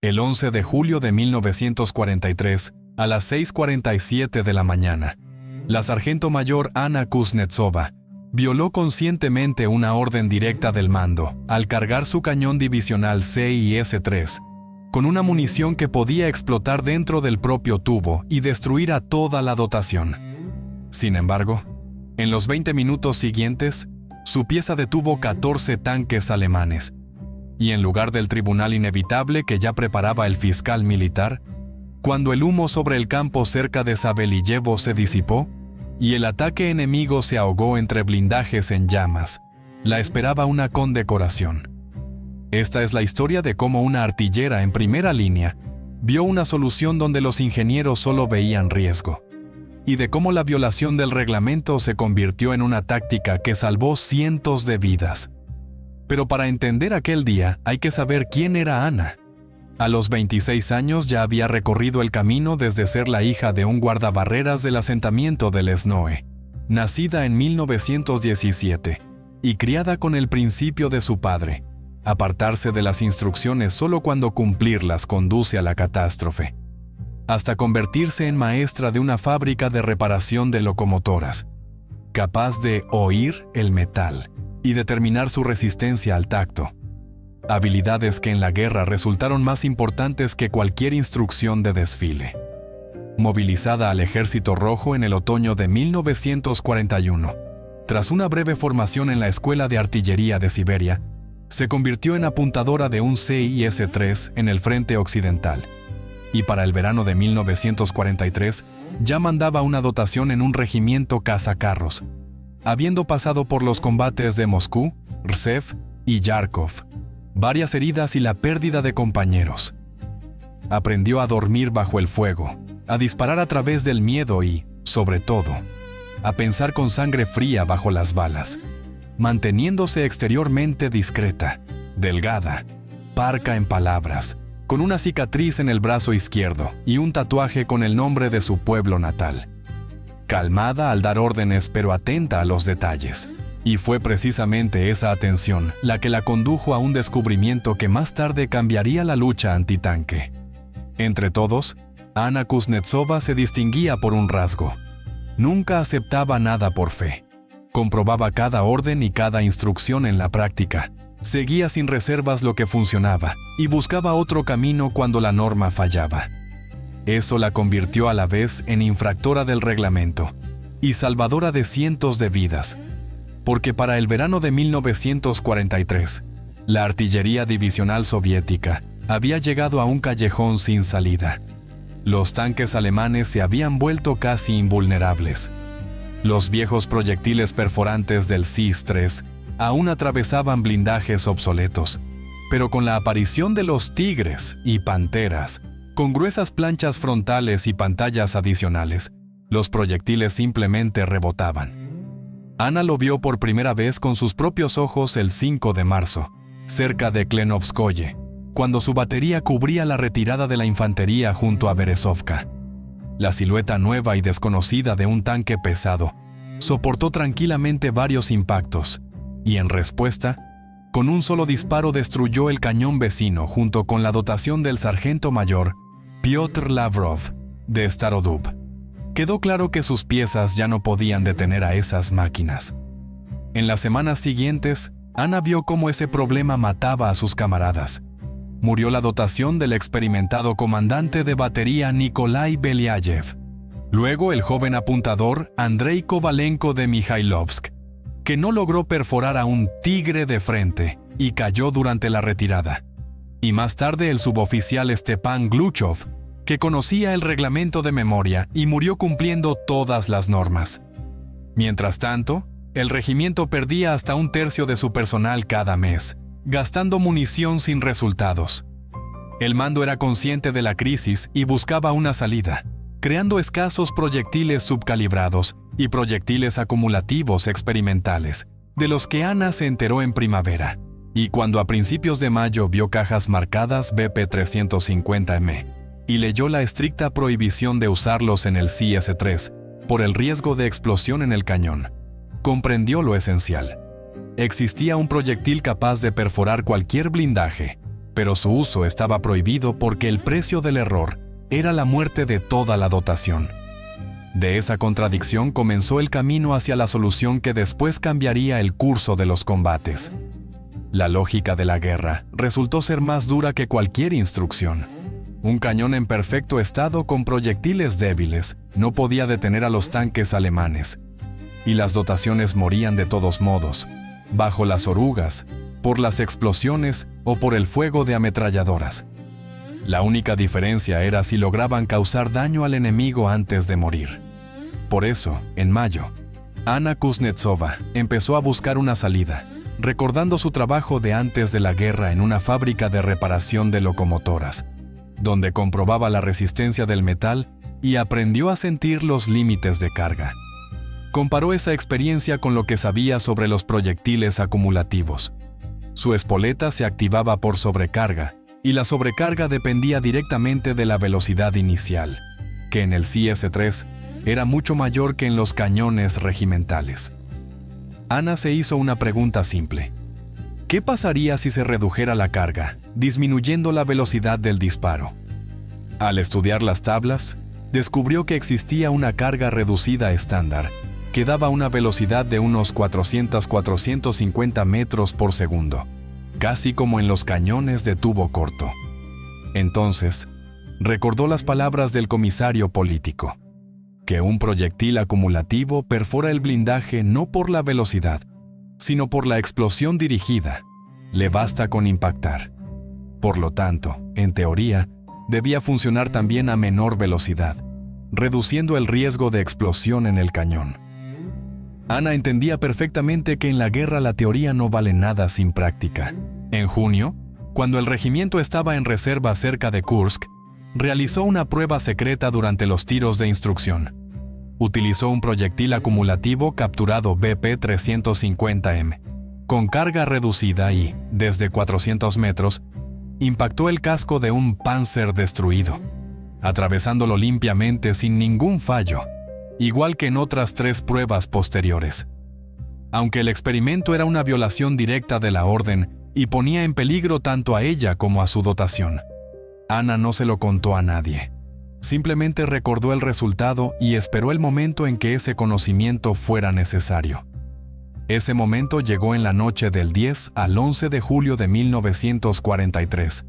El 11 de julio de 1943, a las 6:47 de la mañana, la sargento mayor Anna Kuznetsova violó conscientemente una orden directa del mando al cargar su cañón divisional CIS-3 con una munición que podía explotar dentro del propio tubo y destruir a toda la dotación. Sin embargo, en los 20 minutos siguientes, su pieza detuvo 14 tanques alemanes, y en lugar del tribunal inevitable que ya preparaba el fiscal militar, cuando el humo sobre el campo cerca de Sabeliyevo se disipó y el ataque enemigo se ahogó entre blindajes en llamas, la esperaba una condecoración. Esta es la historia de cómo una artillera en primera línea vio una solución donde los ingenieros solo veían riesgo, y de cómo la violación del reglamento se convirtió en una táctica que salvó cientos de vidas. Pero para entender aquel día hay que saber quién era Anna. A los 26 años ya había recorrido el camino desde ser la hija de un guardabarreras del asentamiento del Snoe, nacida en 1917 y criada con el principio de su padre: apartarse de las instrucciones solo cuando cumplirlas conduce a la catástrofe, hasta convertirse en maestra de una fábrica de reparación de locomotoras, capaz de oír el metal y determinar su resistencia al tacto, habilidades que en la guerra resultaron más importantes que cualquier instrucción de desfile. Movilizada al Ejército Rojo en el otoño de 1941, tras una breve formación en la Escuela de Artillería de Siberia, se convirtió en apuntadora de un CIS-3 en el frente occidental, y para el verano de 1943 ya mandaba una dotación en un regimiento cazacarros, habiendo pasado por los combates de Moscú, Rsev y Yarkov, varias heridas y la pérdida de compañeros. Aprendió a dormir bajo el fuego, a disparar a través del miedo y, sobre todo, a pensar con sangre fría bajo las balas, manteniéndose exteriormente discreta, delgada, parca en palabras, con una cicatriz en el brazo izquierdo y un tatuaje con el nombre de su pueblo natal. Calmada al dar órdenes pero atenta a los detalles. Y fue precisamente esa atención la que la condujo a un descubrimiento que más tarde cambiaría la lucha antitanque. Entre todos, Anna Kuznetsova se distinguía por un rasgo: nunca aceptaba nada por fe. Comprobaba cada orden y cada instrucción en la práctica. Seguía sin reservas lo que funcionaba y buscaba otro camino cuando la norma fallaba. Eso la convirtió a la vez en infractora del reglamento y salvadora de cientos de vidas, porque para el verano de 1943, la artillería divisional soviética había llegado a un callejón sin salida. Los tanques alemanes se habían vuelto casi invulnerables. Los viejos proyectiles perforantes del CIS-3 aún atravesaban blindajes obsoletos, pero con la aparición de los Tigres y Panteras, con gruesas planchas frontales y pantallas adicionales, los proyectiles simplemente rebotaban. Anna lo vio por primera vez con sus propios ojos el 5 de marzo, cerca de Klenovskoye, cuando su batería cubría la retirada de la infantería junto a Berezovka. La silueta nueva y desconocida de un tanque pesado soportó tranquilamente varios impactos y, en respuesta, con un solo disparo destruyó el cañón vecino junto con la dotación del sargento mayor Piotr Lavrov de Starodub. Quedó claro que sus piezas ya no podían detener a esas máquinas. En las semanas siguientes, Anna vio cómo ese problema mataba a sus camaradas. Murió la dotación del experimentado comandante de batería Nikolai Belyayev. Luego el joven apuntador Andrei Kovalenko de Mikhailovsk, que no logró perforar a un tigre de frente y cayó durante la retirada. Y más tarde el suboficial Stepan Gluchov, que conocía el reglamento de memoria y murió cumpliendo todas las normas. Mientras tanto, el regimiento perdía hasta 1/3 de su personal cada mes, gastando munición sin resultados. El mando era consciente de la crisis y buscaba una salida, creando escasos proyectiles subcalibrados y proyectiles acumulativos experimentales, de los que Anna se enteró en primavera, y cuando a principios de mayo vio cajas marcadas BP-350M y leyó la estricta prohibición de usarlos en el CIS-3 por el riesgo de explosión en el cañón, comprendió lo esencial. Existía un proyectil capaz de perforar cualquier blindaje, pero su uso estaba prohibido porque el precio del error era la muerte de toda la dotación. De esa contradicción comenzó el camino hacia la solución que después cambiaría el curso de los combates. La lógica de la guerra resultó ser más dura que cualquier instrucción. Un cañón en perfecto estado con proyectiles débiles no podía detener a los tanques alemanes, y las dotaciones morían de todos modos, bajo las orugas, por las explosiones o por el fuego de ametralladoras. La única diferencia era si lograban causar daño al enemigo antes de morir. Por eso, en mayo, Anna Kuznetsova empezó a buscar una salida, recordando su trabajo de antes de la guerra en una fábrica de reparación de locomotoras, donde comprobaba la resistencia del metal y aprendió a sentir los límites de carga. Comparó esa experiencia con lo que sabía sobre los proyectiles acumulativos. Su espoleta se activaba por sobrecarga, y la sobrecarga dependía directamente de la velocidad inicial, que en el CS-3 era mucho mayor que en los cañones regimentales. Anna se hizo una pregunta simple. ¿Qué pasaría si se redujera la carga, disminuyendo la velocidad del disparo? Al estudiar las tablas, descubrió que existía una carga reducida estándar, que daba una velocidad de unos 400-450 metros por segundo, casi como en los cañones de tubo corto. Entonces, recordó las palabras del comisario político, que un proyectil acumulativo perfora el blindaje no por la velocidad, sino por la explosión dirigida. Le basta con impactar. Por lo tanto, en teoría, debía funcionar también a menor velocidad, reduciendo el riesgo de explosión en el cañón. Anna entendía perfectamente que en la guerra la teoría no vale nada sin práctica. En junio, cuando el regimiento estaba en reserva cerca de Kursk, realizó una prueba secreta durante los tiros de instrucción. Utilizó un proyectil acumulativo capturado BP-350M, con carga reducida y, desde 400 metros, impactó el casco de un Panzer destruido, atravesándolo limpiamente sin ningún fallo, igual que en otras 3 pruebas posteriores. Aunque el experimento era una violación directa de la orden y ponía en peligro tanto a ella como a su dotación, Anna no se lo contó a nadie. Simplemente recordó el resultado y esperó el momento en que ese conocimiento fuera necesario. Ese momento llegó en la noche del 10 al 11 de julio de 1943,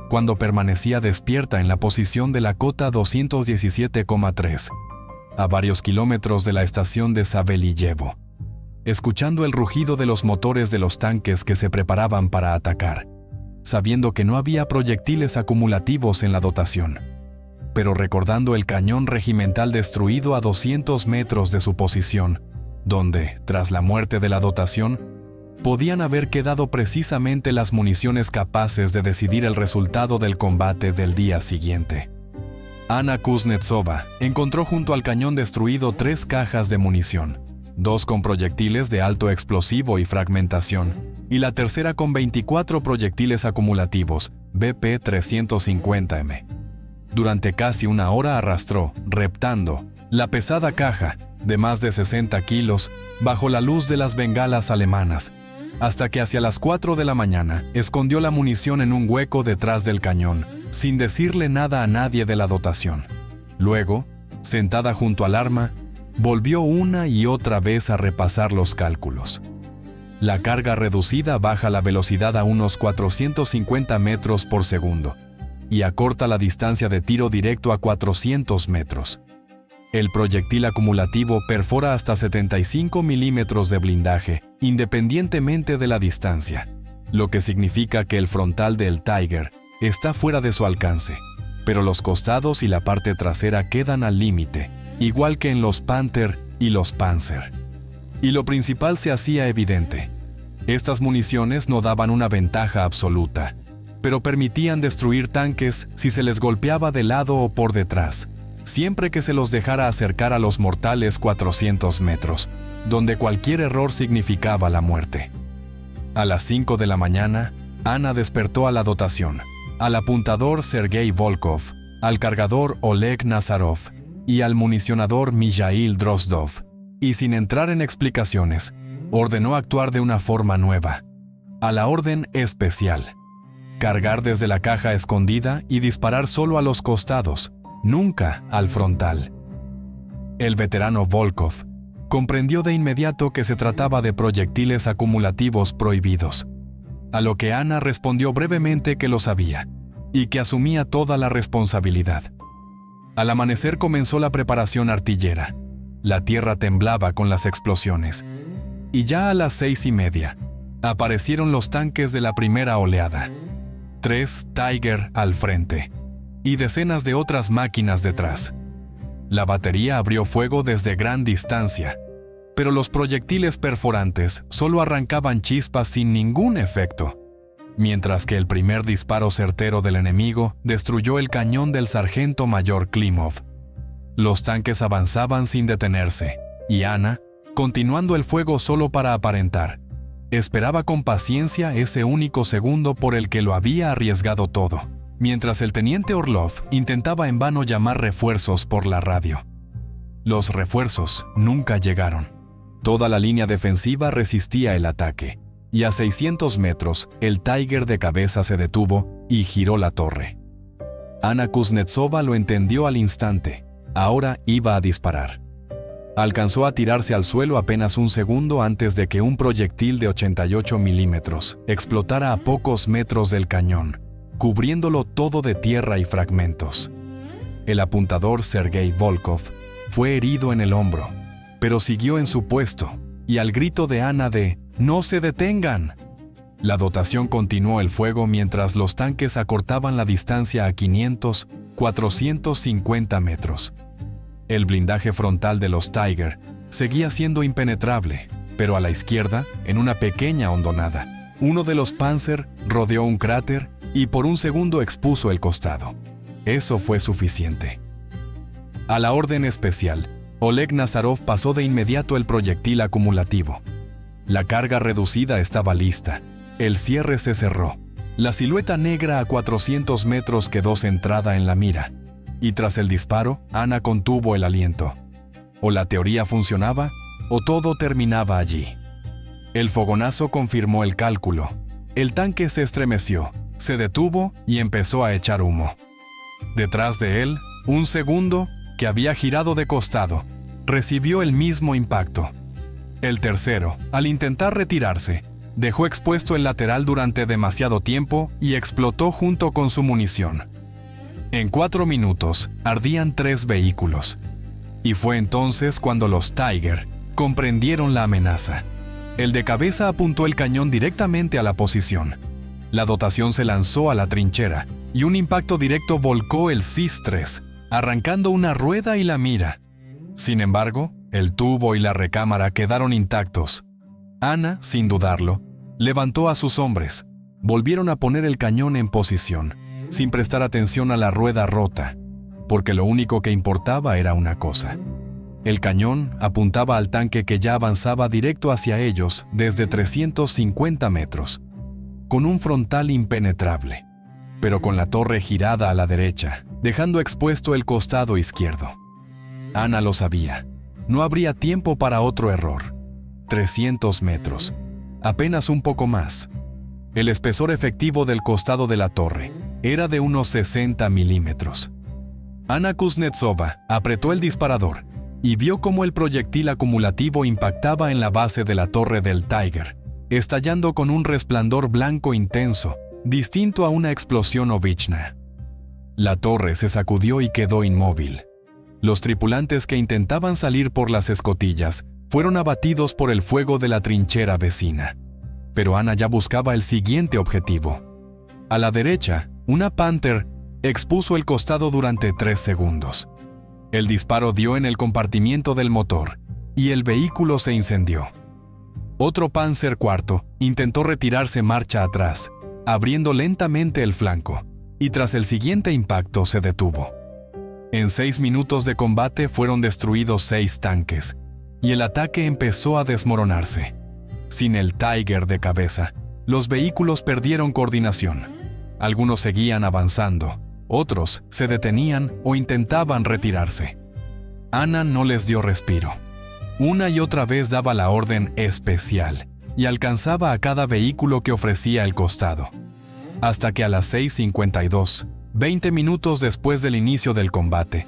cuando permanecía despierta en la posición de la cota 217,3, a varios kilómetros de la estación de Saveliyevo, escuchando el rugido de los motores de los tanques que se preparaban para atacar, sabiendo que no había proyectiles acumulativos en la dotación, pero recordando el cañón regimental destruido a 200 metros de su posición, donde, tras la muerte de la dotación, podían haber quedado precisamente las municiones capaces de decidir el resultado del combate del día siguiente. Anna Kuznetsova encontró junto al cañón destruido 3 cajas de munición, 2 con proyectiles de alto explosivo y fragmentación, y la tercera con 24 proyectiles acumulativos, BP-350M. Durante casi una hora arrastró, reptando, la pesada caja, de más de 60 kilos, bajo la luz de las bengalas alemanas, hasta que hacia las 4 de la mañana escondió la munición en un hueco detrás del cañón, sin decirle nada a nadie de la dotación. Luego, sentada junto al arma, volvió una y otra vez a repasar los cálculos. La carga reducida baja la velocidad a unos 450 metros por segundo y acorta la distancia de tiro directo a 400 metros. El proyectil acumulativo perfora hasta 75 milímetros de blindaje, independientemente de la distancia, lo que significa que el frontal del Tiger está fuera de su alcance, pero los costados y la parte trasera quedan al límite, igual que en los Panther y los Panzer. Y lo principal se hacía evidente. Estas municiones no daban una ventaja absoluta, pero permitían destruir tanques si se les golpeaba de lado o por detrás, siempre que se los dejara acercar a los mortales 400 metros, donde cualquier error significaba la muerte. A las 5 de la mañana, Anna despertó a la dotación, al apuntador Sergei Volkov, al cargador Oleg Nazarov y al municionador Mijail Drozdov, y sin entrar en explicaciones, ordenó actuar de una forma nueva, a la orden especial. cargar desde la caja escondida y disparar solo a los costados, nunca al frontal. El veterano Volkov comprendió de inmediato que se trataba de proyectiles acumulativos prohibidos, a lo que Anna respondió brevemente que lo sabía y que asumía toda la responsabilidad. Al amanecer comenzó la preparación artillera. La tierra temblaba con las explosiones. Y ya a las 6:30 aparecieron los tanques de la primera oleada. 3 Tiger al frente y decenas de otras máquinas detrás. La batería abrió fuego desde gran distancia, pero los proyectiles perforantes solo arrancaban chispas sin ningún efecto, mientras que el primer disparo certero del enemigo destruyó el cañón del sargento mayor Klimov. Los tanques avanzaban sin detenerse, y Anna, continuando el fuego solo para aparentar, esperaba con paciencia ese único segundo por el que lo había arriesgado todo, mientras el teniente Orlov intentaba en vano llamar refuerzos por la radio. Los refuerzos nunca llegaron. Toda la línea defensiva resistía el ataque, y a 600 metros el Tiger de cabeza se detuvo y giró la torre. Anna Kuznetsova lo entendió al instante. Ahora iba a disparar. Alcanzó a tirarse al suelo apenas un segundo antes de que un proyectil de 88 milímetros explotara a pocos metros del cañón, cubriéndolo todo de tierra y fragmentos. El apuntador Sergei Volkov fue herido en el hombro, pero siguió en su puesto, y al grito de Anna de ¡No se detengan!, la dotación continuó el fuego mientras los tanques acortaban la distancia a 500, 450 metros. El blindaje frontal de los Tiger seguía siendo impenetrable, pero a la izquierda, en una pequeña hondonada, uno de los Panzer rodeó un cráter y por un segundo expuso el costado. Eso fue suficiente. A la orden especial, Oleg Nazarov pasó de inmediato el proyectil acumulativo. La carga reducida estaba lista. El cierre se cerró. La silueta negra a 400 metros quedó centrada en la mira, y tras el disparo, Anna contuvo el aliento. O la teoría funcionaba, o todo terminaba allí. El fogonazo confirmó el cálculo. El tanque se estremeció, se detuvo y empezó a echar humo. Detrás de él, un segundo, que había girado de costado, recibió el mismo impacto. El tercero, al intentar retirarse, dejó expuesto el lateral durante demasiado tiempo y explotó junto con su munición. En 4 minutos, ardían 3 vehículos. Y fue entonces cuando los Tiger comprendieron la amenaza. El de cabeza apuntó el cañón directamente a la posición. La dotación se lanzó a la trinchera, y un impacto directo volcó el CIS-3, arrancando una rueda y la mira. Sin embargo, el tubo y la recámara quedaron intactos. Anna, sin dudarlo, levantó a sus hombres. Volvieron a poner el cañón en posición, sin prestar atención a la rueda rota, porque lo único que importaba era una cosa. El cañón apuntaba al tanque que ya avanzaba directo hacia ellos desde 350 metros, con un frontal impenetrable, pero con la torre girada a la derecha, dejando expuesto el costado izquierdo. Anna lo sabía. No habría tiempo para otro error. 300 metros. Apenas un poco más. El espesor efectivo del costado de la torre era de unos 60 milímetros. Anna Kuznetsova apretó el disparador y vio cómo el proyectil acumulativo impactaba en la base de la torre del Tiger, estallando con un resplandor blanco intenso, distinto a una explosión Ovichna. La torre se sacudió y quedó inmóvil. Los tripulantes que intentaban salir por las escotillas fueron abatidos por el fuego de la trinchera vecina. Pero Anna ya buscaba el siguiente objetivo. A la derecha, una Panther expuso el costado durante 3 segundos. El disparo dio en el compartimiento del motor y el vehículo se incendió. Otro Panzer IV intentó retirarse marcha atrás, abriendo lentamente el flanco, y tras el siguiente impacto se detuvo. En 6 minutos de combate fueron destruidos 6 tanques, y el ataque empezó a desmoronarse. Sin el Tiger de cabeza, los vehículos perdieron coordinación. Algunos seguían avanzando, otros se detenían o intentaban retirarse. Anna no les dio respiro. Una y otra vez daba la orden especial y alcanzaba a cada vehículo que ofrecía el costado. hasta que a las 6:52, 20 minutos después del inicio del combate,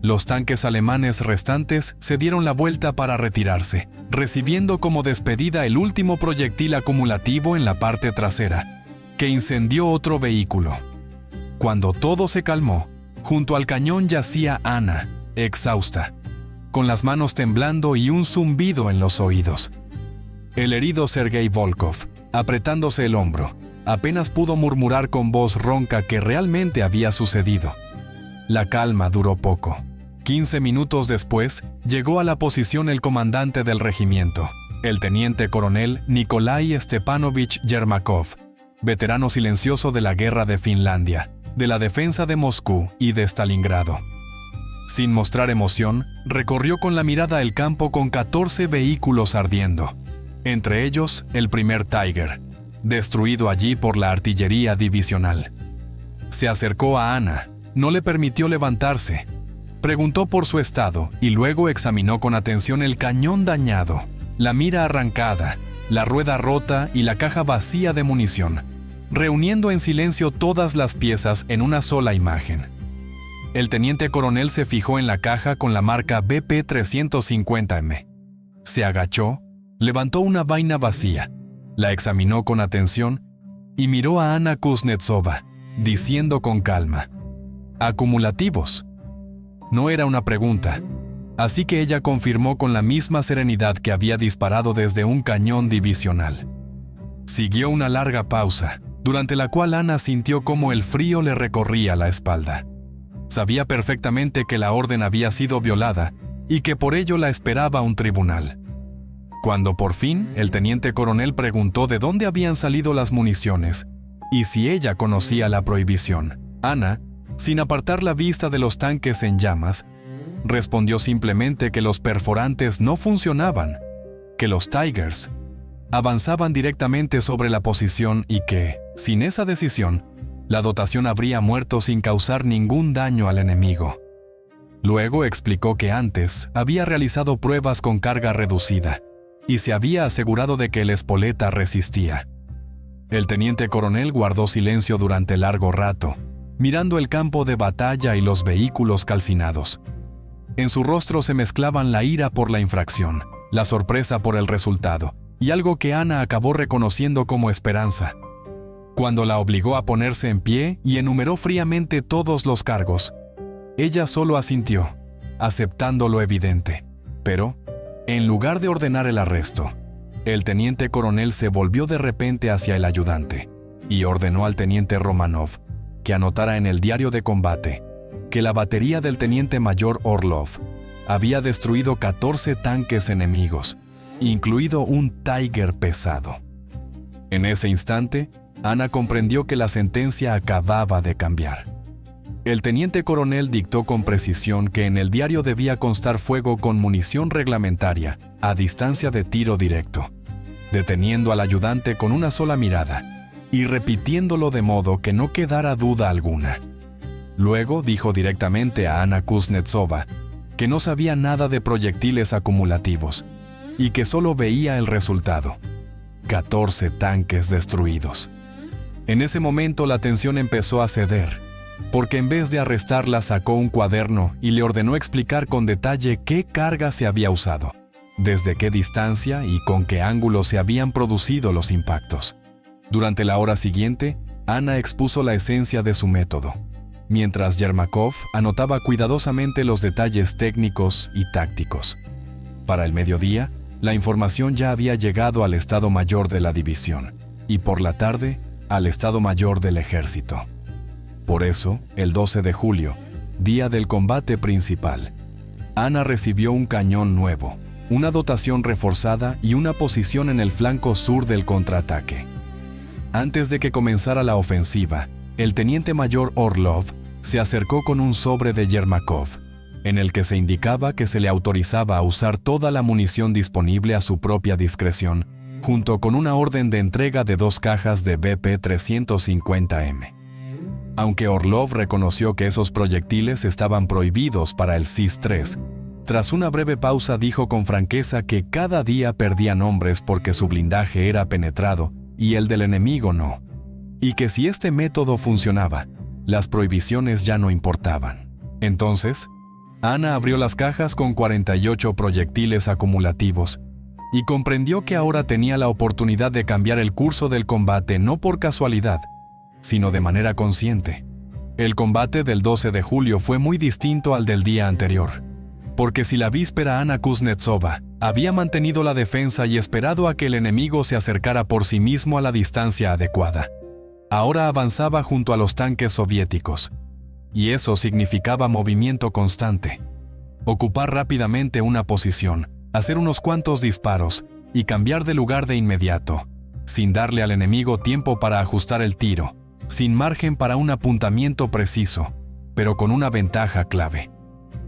los tanques alemanes restantes se dieron la vuelta para retirarse, recibiendo como despedida el último proyectil acumulativo en la parte trasera, que incendió otro vehículo. Cuando todo se calmó, junto al cañón yacía Anna, exhausta, con las manos temblando y un zumbido en los oídos. El herido Sergei Volkov, apretándose el hombro, apenas pudo murmurar con voz ronca que realmente había sucedido. La calma duró poco. 15 minutos después, llegó a la posición el comandante del regimiento, el teniente coronel Nikolai Stepanovich Yermakov, veterano silencioso de la guerra de Finlandia, de la defensa de Moscú y de Stalingrado. Sin mostrar emoción, recorrió con la mirada el campo con 14 vehículos ardiendo, entre ellos el primer Tiger, destruido allí por la artillería divisional. Se acercó a Anna, no le permitió levantarse, preguntó por su estado y luego examinó con atención el cañón dañado, la mira arrancada, la rueda rota y la caja vacía de munición, reuniendo en silencio todas las piezas en una sola imagen. El teniente coronel se fijó en la caja con la marca BP-350M. Se agachó, levantó una vaina vacía, la examinó con atención y miró a Anna Kuznetsova, diciendo con calma: «Acumulativos». No era una pregunta, así que ella confirmó con la misma serenidad que había disparado desde un cañón divisional. Siguió una larga pausa, durante la cual Anna sintió cómo el frío le recorría la espalda. Sabía perfectamente que la orden había sido violada y que por ello la esperaba un tribunal. Cuando por fin el teniente coronel preguntó de dónde habían salido las municiones y si ella conocía la prohibición, Anna, sin apartar la vista de los tanques en llamas, respondió simplemente que los perforantes no funcionaban, que los Tigers avanzaban directamente sobre la posición y que, sin esa decisión, la dotación habría muerto sin causar ningún daño al enemigo. Luego explicó que antes había realizado pruebas con carga reducida y se había asegurado de que el espoleta resistía. El teniente coronel guardó silencio durante largo rato, mirando el campo de batalla y los vehículos calcinados. En su rostro se mezclaban la ira por la infracción, la sorpresa por el resultado y algo que Anna acabó reconociendo como esperanza. Cuando la obligó a ponerse en pie y enumeró fríamente todos los cargos, ella solo asintió, aceptando lo evidente. Pero, en lugar de ordenar el arresto, el teniente coronel se volvió de repente hacia el ayudante y ordenó al teniente Romanov que anotara en el diario de combate que la batería del teniente mayor Orlov había destruido 14 tanques enemigos, incluido un Tiger pesado. En ese instante, Anna comprendió que la sentencia acababa de cambiar. El teniente coronel dictó con precisión que en el diario debía constar fuego con munición reglamentaria a distancia de tiro directo, deteniendo al ayudante con una sola mirada y repitiéndolo de modo que no quedara duda alguna. Luego dijo directamente a Anna Kuznetsova que no sabía nada de proyectiles acumulativos y que solo veía el resultado: 14 tanques destruidos. En ese momento la tensión empezó a ceder, porque en vez de arrestarla sacó un cuaderno y le ordenó explicar con detalle qué carga se había usado, desde qué distancia y con qué ángulo se habían producido los impactos. Durante la hora siguiente, Anna expuso la esencia de su método, mientras Yermakov anotaba cuidadosamente los detalles técnicos y tácticos. Para el mediodía, la información ya había llegado al Estado Mayor de la división y por la tarde al Estado Mayor del Ejército. Por eso, el 12 de julio, día del combate principal, Anna recibió un cañón nuevo, una dotación reforzada y una posición en el flanco sur del contraataque. Antes de que comenzara la ofensiva, el teniente mayor Orlov se acercó con un sobre de Yermakov, en el que se indicaba que se le autorizaba a usar toda la munición disponible a su propia discreción, junto con una orden de entrega de 2 cajas de BP-350M. Aunque Orlov reconoció que esos proyectiles estaban prohibidos para el CIS-3, tras una breve pausa dijo con franqueza que cada día perdían hombres porque su blindaje era penetrado y el del enemigo no. y que si este método funcionaba, las prohibiciones ya no importaban. Entonces, Anna abrió las cajas con 48 proyectiles acumulativos y comprendió que ahora tenía la oportunidad de cambiar el curso del combate no por casualidad, sino de manera consciente. El combate del 12 de julio fue muy distinto al del día anterior, porque si la víspera Anna Kuznetsova había mantenido la defensa y esperado a que el enemigo se acercara por sí mismo a la distancia adecuada, ahora avanzaba junto a los tanques soviéticos, y eso significaba movimiento constante. Ocupar rápidamente una posición, hacer unos cuantos disparos y cambiar de lugar de inmediato, sin darle al enemigo tiempo para ajustar el tiro, sin margen para un apuntamiento preciso, pero con una ventaja clave.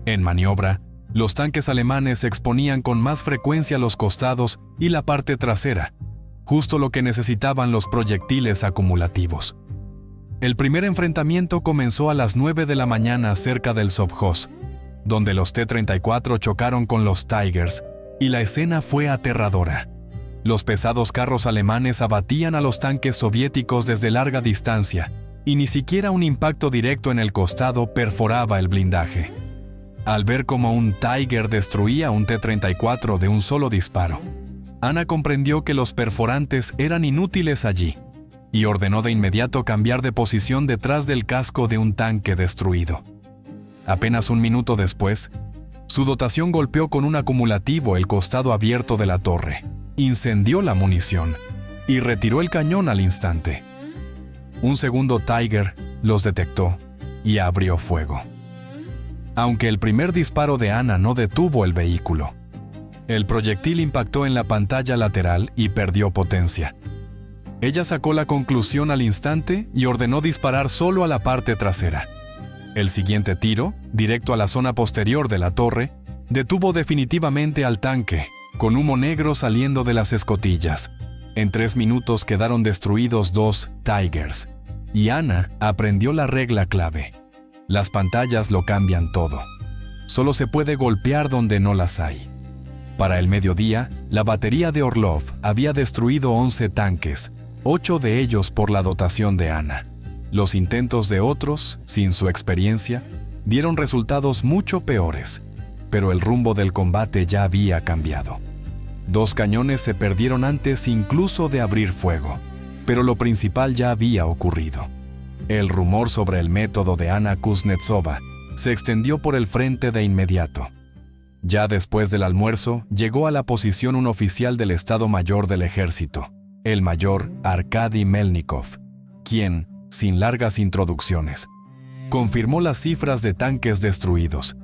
En maniobra, los tanques alemanes exponían con más frecuencia los costados y la parte trasera, justo lo que necesitaban los proyectiles acumulativos. El primer enfrentamiento comenzó a las 9 de la mañana cerca del Sovkhoz, donde los T-34 chocaron con los Tigers, y la escena fue aterradora. Los pesados carros alemanes abatían a los tanques soviéticos desde larga distancia, y ni siquiera un impacto directo en el costado perforaba el blindaje. Al ver cómo un Tiger destruía un T-34 de un solo disparo, Anna comprendió que los perforantes eran inútiles allí, y ordenó de inmediato cambiar de posición detrás del casco de un tanque destruido. Apenas un minuto después, su dotación golpeó con un acumulativo el costado abierto de la torre, incendió la munición y retiró el cañón al instante. Un segundo Tiger los detectó y abrió fuego. Aunque el primer disparo de Anna no detuvo el vehículo, el proyectil impactó en la pantalla lateral y perdió potencia. Ella sacó la conclusión al instante y ordenó disparar solo a la parte trasera. El siguiente tiro, directo a la zona posterior de la torre, detuvo definitivamente al tanque, con humo negro saliendo de las escotillas. En 3 minutos quedaron destruidos 2 Tigers, y Anna aprendió la regla clave. Las pantallas lo cambian todo. Solo se puede golpear donde no las hay. Para el mediodía, la batería de Orlov había destruido 11 tanques, 8 de ellos por la dotación de Anna. Los intentos de otros, sin su experiencia, dieron resultados mucho peores, pero el rumbo del combate ya había cambiado. 2 cañones se perdieron antes incluso de abrir fuego, pero lo principal ya había ocurrido. El rumor sobre el método de Anna Kuznetsova se extendió por el frente de inmediato. Ya después del almuerzo, llegó a la posición un oficial del Estado Mayor del Ejército, el mayor Arkady Melnikov, quien, sin largas introducciones, confirmó las cifras de tanques destruidos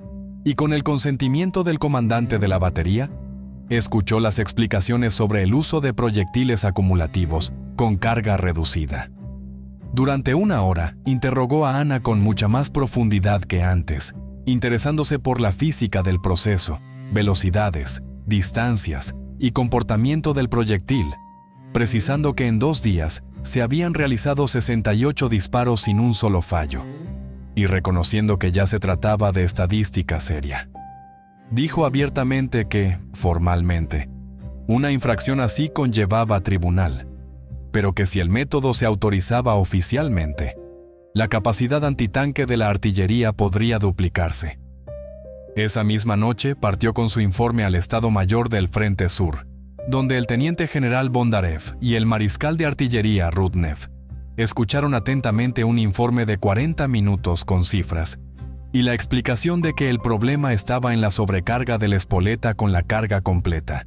y, con el consentimiento del comandante de la batería, escuchó las explicaciones sobre el uso de proyectiles acumulativos con carga reducida. Durante 1 hora, interrogó a Anna con mucha más profundidad que antes, interesándose por la física del proceso, velocidades, distancias y comportamiento del proyectil, precisando que en 2 días se habían realizado 68 disparos sin un solo fallo, y reconociendo que ya se trataba de estadística seria. Dijo abiertamente que, formalmente, una infracción así conllevaba tribunal, pero que si el método se autorizaba oficialmente, la capacidad antitanque de la artillería podría duplicarse. Esa misma noche partió con su informe al Estado Mayor del Frente Sur, donde el teniente general Bondarev y el mariscal de artillería Rudnev escucharon atentamente un informe de 40 minutos con cifras y la explicación de que el problema estaba en la sobrecarga de la espoleta con la carga completa,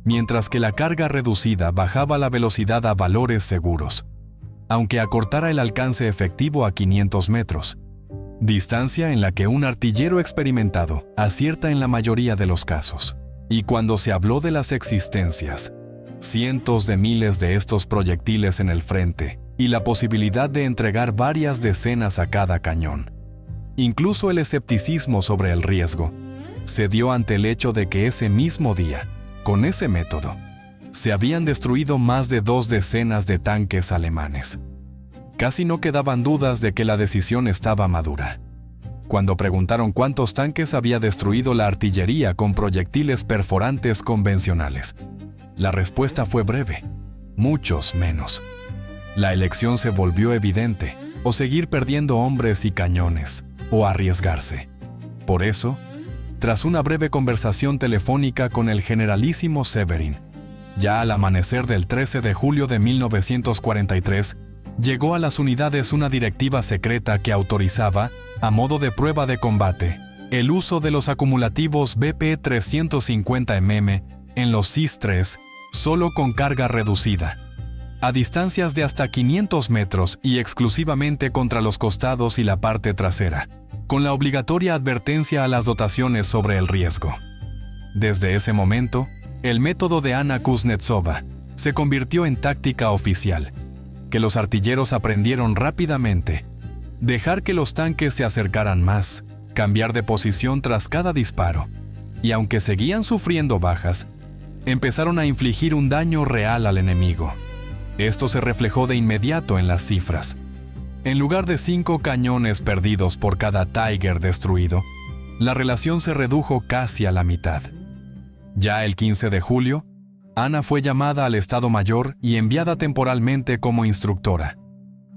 mientras que la carga reducida bajaba la velocidad a valores seguros, aunque acortara el alcance efectivo a 500 metros, distancia en la que un artillero experimentado acierta en la mayoría de los casos. Y cuando se habló de las existencias, cientos de miles de estos proyectiles en el frente y la posibilidad de entregar varias decenas a cada cañón, incluso el escepticismo sobre el riesgo, se dio ante el hecho de que ese mismo día, con ese método, se habían destruido más de 2 decenas de tanques alemanes. Casi no quedaban dudas de que la decisión estaba madura. Cuando preguntaron cuántos tanques había destruido la artillería con proyectiles perforantes convencionales, la respuesta fue breve: muchos menos. La elección se volvió evidente: o seguir perdiendo hombres y cañones, o arriesgarse. Por eso, tras una breve conversación telefónica con el generalísimo Severin, ya al amanecer del 13 de julio de 1943, llegó a las unidades una directiva secreta que autorizaba, a modo de prueba de combate, el uso de los acumulativos BP-350 mm en los CIS-3, solo con carga reducida, a distancias de hasta 500 metros y exclusivamente contra los costados y la parte trasera, con la obligatoria advertencia a las dotaciones sobre el riesgo. Desde ese momento, el método de Anna Kuznetsova se convirtió en táctica oficial, que los artilleros aprendieron rápidamente: dejar que los tanques se acercaran más, cambiar de posición tras cada disparo, y aunque seguían sufriendo bajas, empezaron a infligir un daño real al enemigo. Esto se reflejó de inmediato en las cifras. En lugar de 5 cañones perdidos por cada Tiger destruido, la relación se redujo casi a la mitad. Ya el 15 de julio, Anna fue llamada al Estado Mayor y enviada temporalmente como instructora.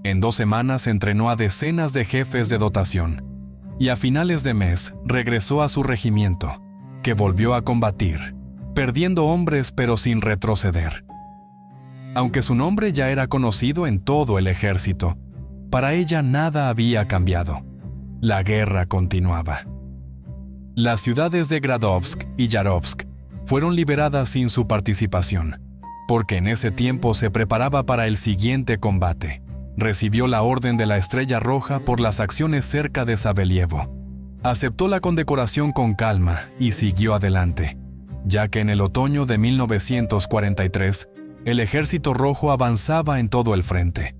En 2 semanas entrenó a decenas de jefes de dotación, y a finales de mes regresó a su regimiento, que volvió a combatir, perdiendo hombres pero sin retroceder. Aunque su nombre ya era conocido en todo el ejército, para ella nada había cambiado. La guerra continuaba. Las ciudades de Gradovsk y Yarovsk fueron liberadas sin su participación, porque en ese tiempo se preparaba para el siguiente combate. Recibió la Orden de la Estrella Roja por las acciones cerca de Savelievo. Aceptó la condecoración con calma y siguió adelante, ya que en el otoño de 1943, el Ejército Rojo avanzaba en todo el frente.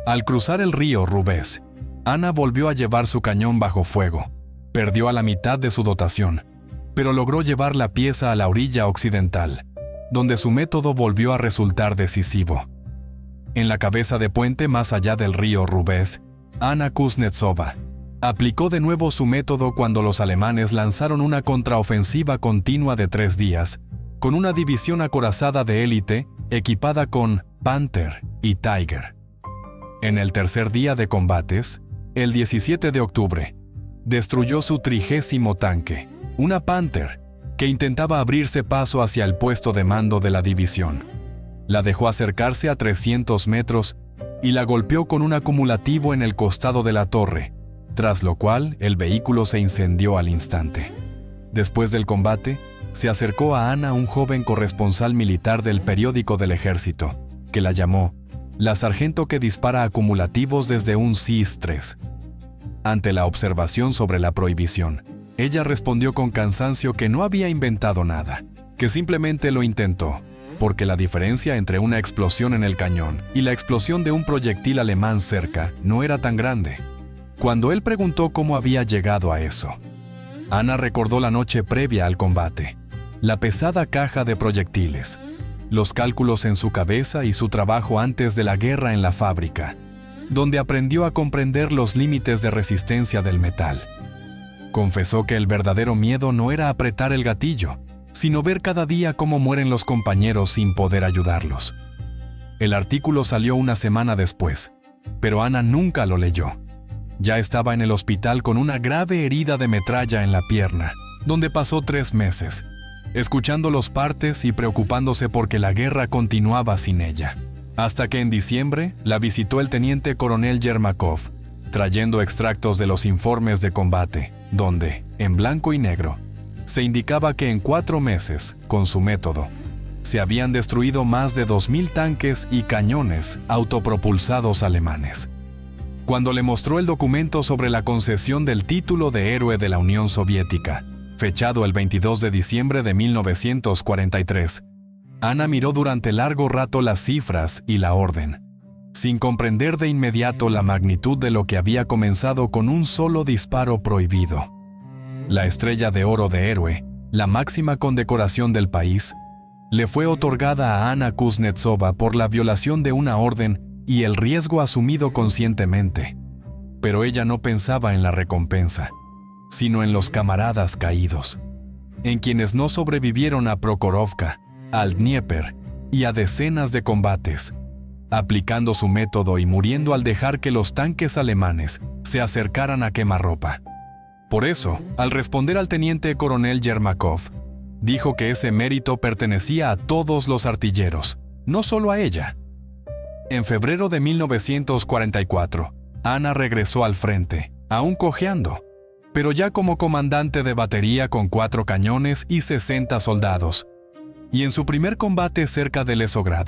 Al cruzar el río Rubés, Anna volvió a llevar su cañón bajo fuego. Perdió a la mitad de su dotación, pero logró llevar la pieza a la orilla occidental, donde su método volvió a resultar decisivo. En la cabeza de puente más allá del río Rubez, Anna Kuznetsova aplicó de nuevo su método cuando los alemanes lanzaron una contraofensiva continua de 3 días, con una división acorazada de élite equipada con Panther y Tiger. En el tercer día de combates, el 17 de octubre, destruyó su 30º tanque, una Panther, que intentaba abrirse paso hacia el puesto de mando de la división. La dejó acercarse a 300 metros y la golpeó con un acumulativo en el costado de la torre, tras lo cual el vehículo se incendió al instante. Después del combate, se acercó a Anna un joven corresponsal militar del periódico del ejército, que la llamó la sargento que dispara acumulativos desde un CIS-3. Ante la observación sobre la prohibición, ella respondió con cansancio que no había inventado nada, que simplemente lo intentó, porque la diferencia entre una explosión en el cañón y la explosión de un proyectil alemán cerca no era tan grande. Cuando él preguntó cómo había llegado a eso, Anna recordó la noche previa al combate, la pesada caja de proyectiles, los cálculos en su cabeza y su trabajo antes de la guerra en la fábrica, donde aprendió a comprender los límites de resistencia del metal. Confesó que el verdadero miedo no era apretar el gatillo, sino ver cada día cómo mueren los compañeros sin poder ayudarlos. El artículo salió una semana después, pero Anna nunca lo leyó. Ya estaba en el hospital con una grave herida de metralla en la pierna, donde pasó 3 meses, escuchando los partes y preocupándose porque la guerra continuaba sin ella. Hasta que en diciembre la visitó el teniente coronel Yermakov, trayendo extractos de los informes de combate, donde, en blanco y negro, se indicaba que en 4 meses, con su método, se habían destruido más de 2.000 tanques y cañones autopropulsados alemanes. Cuando le mostró el documento sobre la concesión del título de héroe de la Unión Soviética, fechado el 22 de diciembre de 1943, Anna miró durante largo rato las cifras y la orden, sin comprender de inmediato la magnitud de lo que había comenzado con un solo disparo prohibido. La estrella de oro de héroe, la máxima condecoración del país, le fue otorgada a Anna Kuznetsova por la violación de una orden y el riesgo asumido conscientemente. Pero ella no pensaba en la recompensa, sino en los camaradas caídos, en quienes no sobrevivieron a Prokhorovka, al Dnieper y a decenas de combates, aplicando su método y muriendo al dejar que los tanques alemanes se acercaran a quemarropa. Por eso, al responder al teniente coronel Yermakov, dijo que ese mérito pertenecía a todos los artilleros, no solo a ella. En febrero de 1944, Anna regresó al frente, aún cojeando, pero ya como comandante de batería con 4 cañones y 60 soldados. Y en su primer combate cerca de Lesograd,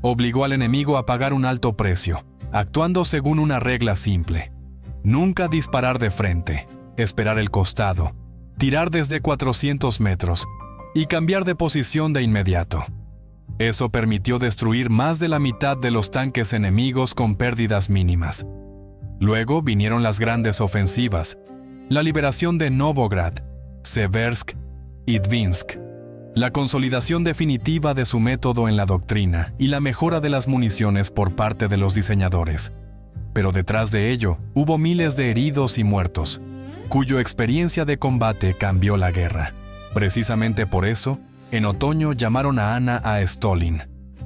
obligó al enemigo a pagar un alto precio, actuando según una regla simple: nunca disparar de frente, esperar el costado, tirar desde 400 metros y cambiar de posición de inmediato. Eso permitió destruir más de la mitad de los tanques enemigos con pérdidas mínimas. Luego vinieron las grandes ofensivas, la liberación de Novograd, Seversk y Dvinsk, la consolidación definitiva de su método en la doctrina y la mejora de las municiones por parte de los diseñadores. Pero detrás de ello hubo miles de heridos y muertos, cuya experiencia de combate cambió la guerra. Precisamente por eso, en otoño llamaron a Anna a Stolin,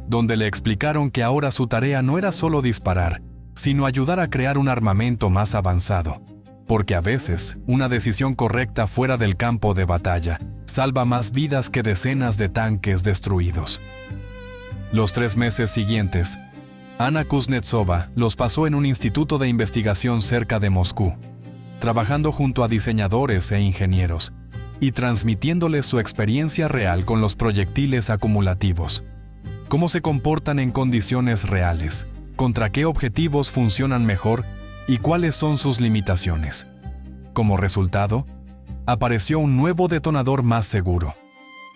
donde le explicaron que ahora su tarea no era solo disparar, sino ayudar a crear un armamento más avanzado, porque a veces una decisión correcta fuera del campo de batalla salva más vidas que decenas de tanques destruidos. Los 3 meses siguientes, Anna Kuznetsova los pasó en un instituto de investigación cerca de Moscú, trabajando junto a diseñadores e ingenieros, y transmitiéndoles su experiencia real con los proyectiles acumulativos. Cómo se comportan en condiciones reales, contra qué objetivos funcionan mejor y cuáles son sus limitaciones. Como resultado, apareció un nuevo detonador más seguro,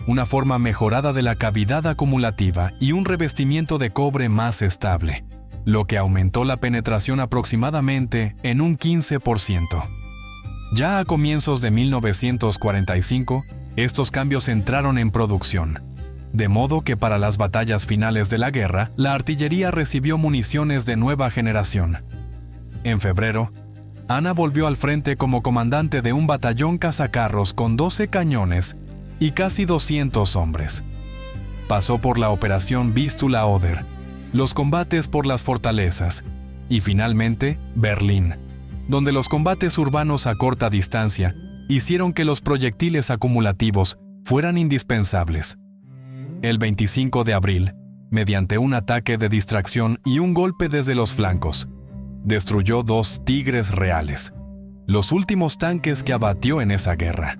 una forma mejorada de la cavidad acumulativa y un revestimiento de cobre más estable, lo que aumentó la penetración aproximadamente en un 15%. Ya a comienzos de 1945, estos cambios entraron en producción, de modo que para las batallas finales de la guerra, la artillería recibió municiones de nueva generación. En febrero, Anna volvió al frente como comandante de un batallón cazacarros con 12 cañones y casi 200 hombres. Pasó por la operación Vístula Oder, los combates por las fortalezas y finalmente Berlín, donde los combates urbanos a corta distancia hicieron que los proyectiles acumulativos fueran indispensables. El 25 de abril, mediante un ataque de distracción y un golpe desde los flancos, destruyó 2 Tigres reales, los últimos tanques que abatió en esa guerra.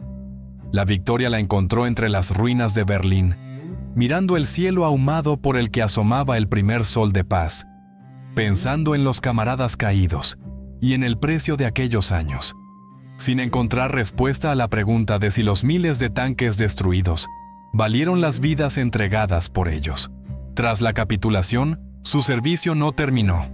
La victoria la encontró entre las ruinas de Berlín, mirando el cielo ahumado por el que asomaba el primer sol de paz, pensando en los camaradas caídos y en el precio de aquellos años, sin encontrar respuesta a la pregunta de si los miles de tanques destruidos valieron las vidas entregadas por ellos. Tras la capitulación, su servicio no terminó.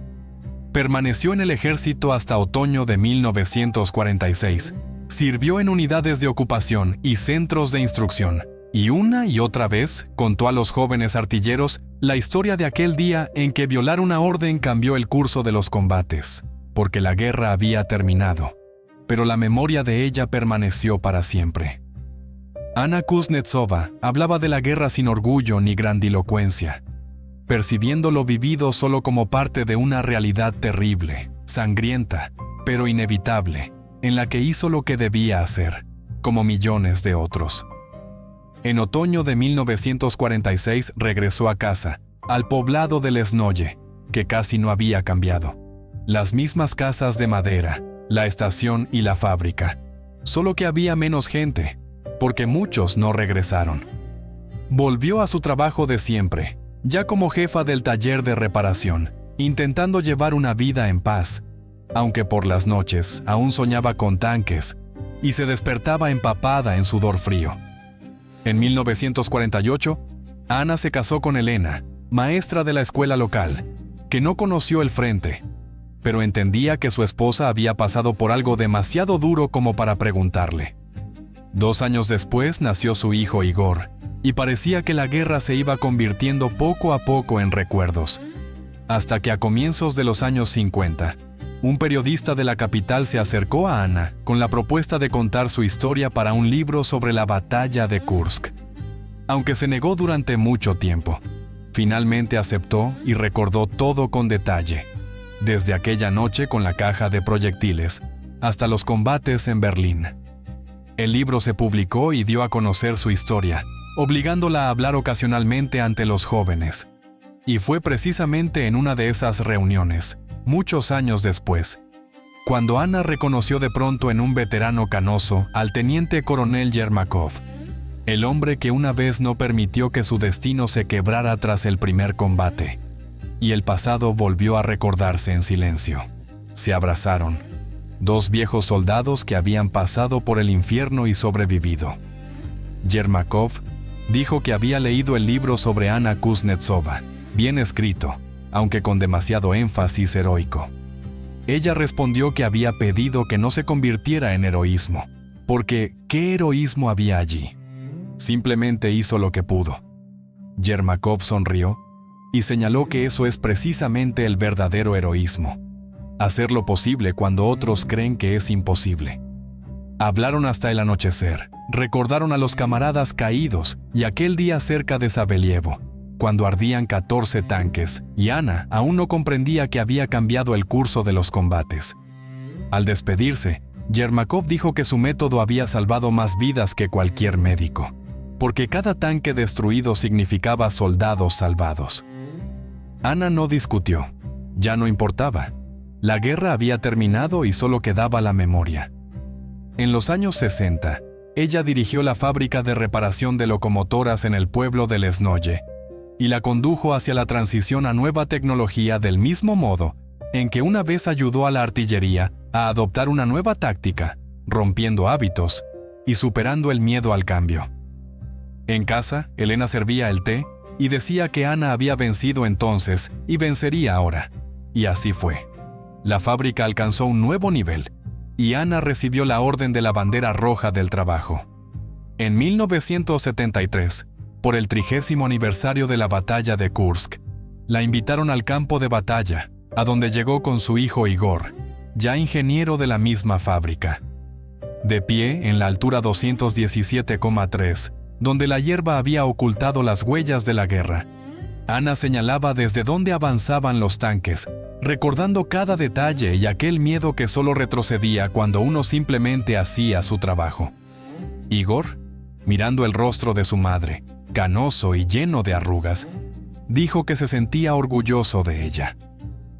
Permaneció en el ejército hasta otoño de 1946. Sirvió en unidades de ocupación y centros de instrucción, y una y otra vez contó a los jóvenes artilleros la historia de aquel día en que violar una orden cambió el curso de los combates, porque la guerra había terminado, pero la memoria de ella permaneció para siempre. Anna Kuznetsova hablaba de la guerra sin orgullo ni grandilocuencia, percibiendo lo vivido solo como parte de una realidad terrible, sangrienta, pero inevitable, en la que hizo lo que debía hacer, como millones de otros. En otoño de 1946 regresó a casa, al poblado de Lesnoye, que casi no había cambiado. Las mismas casas de madera, la estación y la fábrica, solo que había menos gente, porque muchos no regresaron. Volvió a su trabajo de siempre, ya como jefa del taller de reparación, intentando llevar una vida en paz, aunque por las noches aún soñaba con tanques y se despertaba empapada en sudor frío. En 1948, Anna se casó con Elena, maestra de la escuela local, que no conoció el frente, pero entendía que su esposa había pasado por algo demasiado duro como para preguntarle. 2 años después nació su hijo Igor, y parecía que la guerra se iba convirtiendo poco a poco en recuerdos. Hasta que a comienzos de los años 50, un periodista de la capital se acercó a Anna con la propuesta de contar su historia para un libro sobre la batalla de Kursk. Aunque se negó durante mucho tiempo, Finalmente aceptó y recordó todo con detalle, desde aquella noche con la caja de proyectiles hasta los combates en Berlín. El libro se publicó y dio a conocer su historia, obligándola a hablar ocasionalmente ante los jóvenes. Y fue precisamente en una de esas reuniones, muchos años después, cuando Ana reconoció de pronto en un veterano canoso al teniente coronel Yermakov, el hombre que una vez no permitió que su destino se quebrara tras el primer combate. Y el pasado volvió a recordarse en silencio. Se abrazaron, dos viejos soldados que habían pasado por el infierno y sobrevivido. Yermakov dijo que había leído el libro sobre Ana Kuznetsova, bien escrito, aunque con demasiado énfasis heroico. Ella respondió que había pedido que no se convirtiera en heroísmo, porque ¿qué heroísmo había allí? Simplemente hizo lo que pudo. Yermakov sonrió y señaló que eso es precisamente el verdadero heroísmo: hacer lo posible cuando otros creen que es imposible. Hablaron hasta el anochecer, recordaron a los camaradas caídos y aquel día cerca de Savelievo, cuando ardían 14 tanques, y Ana aún no comprendía que había cambiado el curso de los combates. Al despedirse, Yermakov dijo que su método había salvado más vidas que cualquier médico, porque cada tanque destruido significaba soldados salvados. Ana no discutió, ya no importaba. La guerra había terminado y solo quedaba la memoria. En los años 60, ella dirigió la fábrica de reparación de locomotoras en el pueblo de Lesnoye y la condujo hacia la transición a nueva tecnología del mismo modo en que una vez ayudó a la artillería a adoptar una nueva táctica, rompiendo hábitos y superando el miedo al cambio. En casa, Elena servía el té y decía que Ana había vencido entonces y vencería ahora. Y así fue. La fábrica alcanzó un nuevo nivel y Ana recibió la Orden de la Bandera Roja del Trabajo. En 1973, por el 30º aniversario de la batalla de Kursk, la invitaron al campo de batalla, a donde llegó con su hijo Igor, ya ingeniero de la misma fábrica. De pie en la altura 217,3, donde la hierba había ocultado las huellas de la guerra, Ana señalaba desde dónde avanzaban los tanques, recordando cada detalle y aquel miedo que solo retrocedía cuando uno simplemente hacía su trabajo. Igor, mirando el rostro de su madre, canoso y lleno de arrugas, dijo que se sentía orgulloso de ella.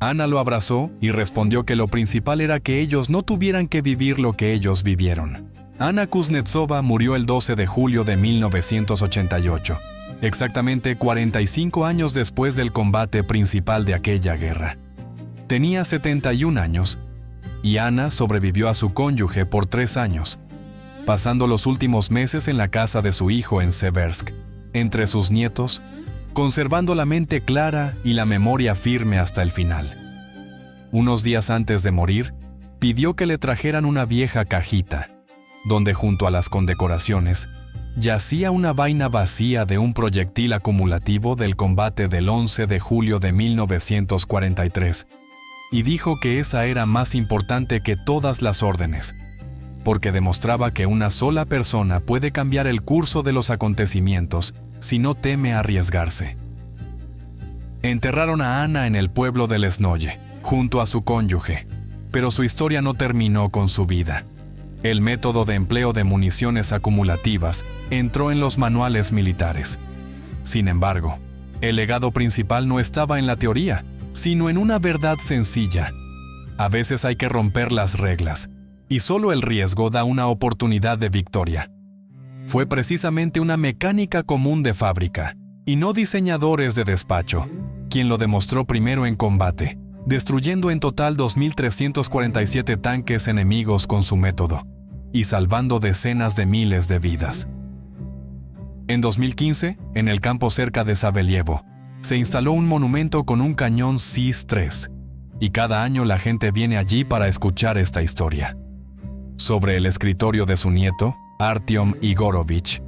Ana lo abrazó y respondió que lo principal era que ellos no tuvieran que vivir lo que ellos vivieron. Ana Kuznetsova murió el 12 de julio de 1988, exactamente 45 años después del combate principal de aquella guerra. Tenía 71 años, y Ana sobrevivió a su cónyuge por 3 años, pasando los últimos meses en la casa de su hijo en Seversk, entre sus nietos, conservando la mente clara y la memoria firme hasta el final. Unos días antes de morir, pidió que le trajeran una vieja cajita, donde junto a las condecoraciones, yacía una vaina vacía de un proyectil acumulativo del combate del 11 de julio de 1943, y dijo que esa era más importante que todas las órdenes, porque demostraba que una sola persona puede cambiar el curso de los acontecimientos si no teme arriesgarse. Enterraron a Ana en el pueblo de Lesnoye, junto a su cónyuge, pero su historia no terminó con su vida. El método de empleo de municiones acumulativas entró en los manuales militares. Sin embargo, el legado principal no estaba en la teoría, sino en una verdad sencilla. A veces hay que romper las reglas, y solo el riesgo da una oportunidad de victoria. Fue precisamente una mecánica común de fábrica, y no diseñadores de despacho, quien lo demostró primero en combate, destruyendo en total 2.347 tanques enemigos con su método, y salvando decenas de miles de vidas. En 2015, en el campo cerca de Savelievo, se instaló un monumento con un cañón SIS-3, y cada año la gente viene allí para escuchar esta historia. Sobre el escritorio de su nieto, Artyom Igorovich,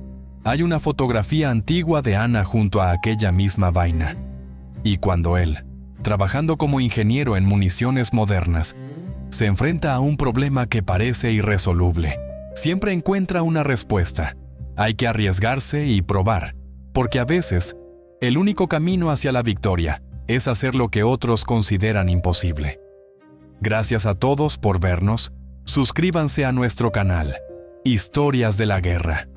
hay una fotografía antigua de Ana junto a aquella misma vaina. Y cuando él, trabajando como ingeniero en municiones modernas, se enfrenta a un problema que parece irresoluble, siempre encuentra una respuesta. Hay que arriesgarse y probar, porque a veces El único camino hacia la victoria es hacer lo que otros consideran imposible. Gracias a todos por vernos. Suscríbanse a nuestro canal, Historias de la Guerra.